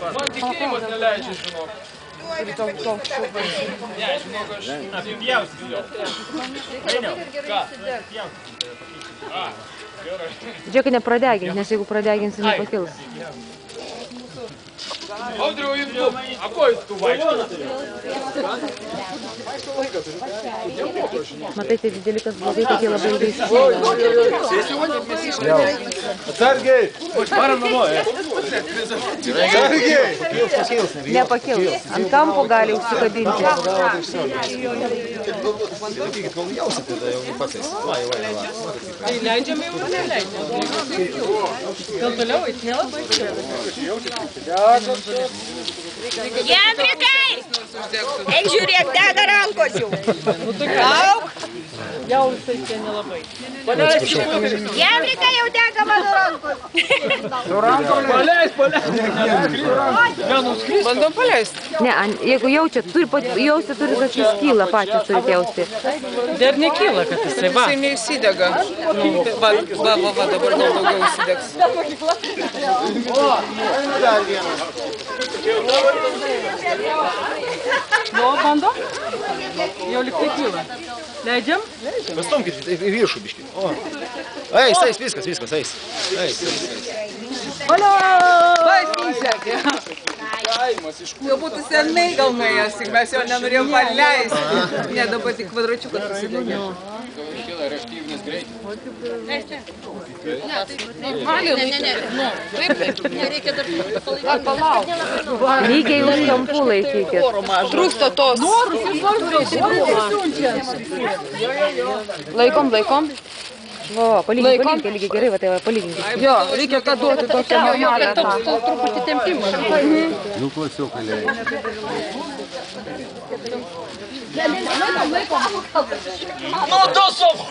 Man tikėjimas neleidžia, žinok. Ne, žinok, aš... Apipjausiu jo. Ką? Gerai. Žiūrėk, nepradegink, nes jeigu pradeginsi, nepakils. Audriau, įdu. A ko jis tu vaikštas? Matai, tai dideli, kas blogai, tokie labai ilgai skyla. Atsargiai! Varam namo, Atsargiai! Nepakils. Ant kampo gali užsikabinti. Sakykit, kol jausit, tada jau pats eis. Va. Tai leidžiame jau neleidžiame. Gal toliau eis nelabai. Jemrikai! Eik žiūrėk, dega rankos jau. Lauk! Jau visai čia nelabai. Jemrikai jau dega mano rankos. Paleis. Bandom paleisti. Ne, jeigu jaučiat, jausti turi, kad jis kyla, patys turite jausti. Dar nekyla, kad jisai va. Jisai neįsidega. Va, dabar daugiau įsidegs. Nu, bando? Jau liktai kyla. Leidžiam? Pastumkit į viršų biškį. Eis, viskas, eis. Olio! Pasisekė. Jau būtų senai gal nuėjęs, tik mes jo nenorėjom paleisti. Ne, dabar tik kvadračiukas pasidegė. Lygiai už kampų laikykit. Trūksta tos. Laikom. O, palyginkite lygiai gerai, va tai va, palyginkite. Jo, reikia kad duoti tokią normalę. Toks truputį tempimas. Nu, klasiukai leidžia. Nu, tu savo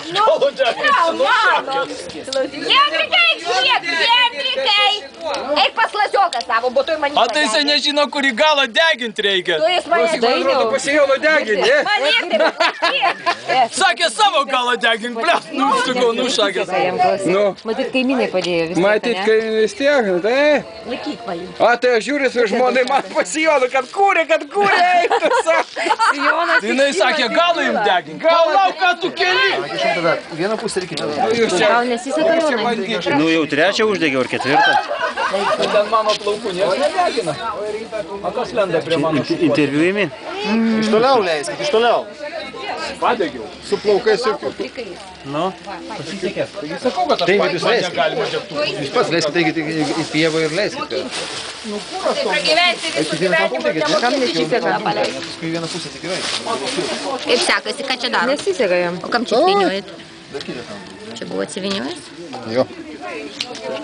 Jemrikai, žiūrėk, Jemrikai! Eik pas klasioką savo, būtų į manį. A tai jisai nežino, kurį galą deginti reikia. Tu jis mane Atrodo, pasijauno deginti, ne? Sakė savo galą deginti, blėt, nušakęs. Matyt, kaimynai padėjo vis tiek, Matyt, kai vis tiek, tai? A, tai aš žiūrės ir žmonai man pasijono, kad kūrė, eitų, sako. Jinai sakė, galą im deginti. Galau, ką tu keli? Vieną pusę reikia. Gal nesiseka Jonai? Nu jau trečią uždegiau ar ketvirtą. Ten mano plaukų niekas nedegina. A kas lenda prie mano šuko? Interviu ėmė? Iš toliau leiskit, iš toliau. Padegiau. Su plaukais jokių. Nu, pasisekė. Taigi sakau, kad aš patys negalima degtų. Jūs pats leiskit, taigi į pievą ir leiskit. Pragyventi visų gyvenimų Kam nesiseka? Paskui vieną pusę tik yra. Kaip sekasi, ką čia daro? Nesiseka jam. O kam čia vyniojat? Čia buvo atsivyniojęs? Jo.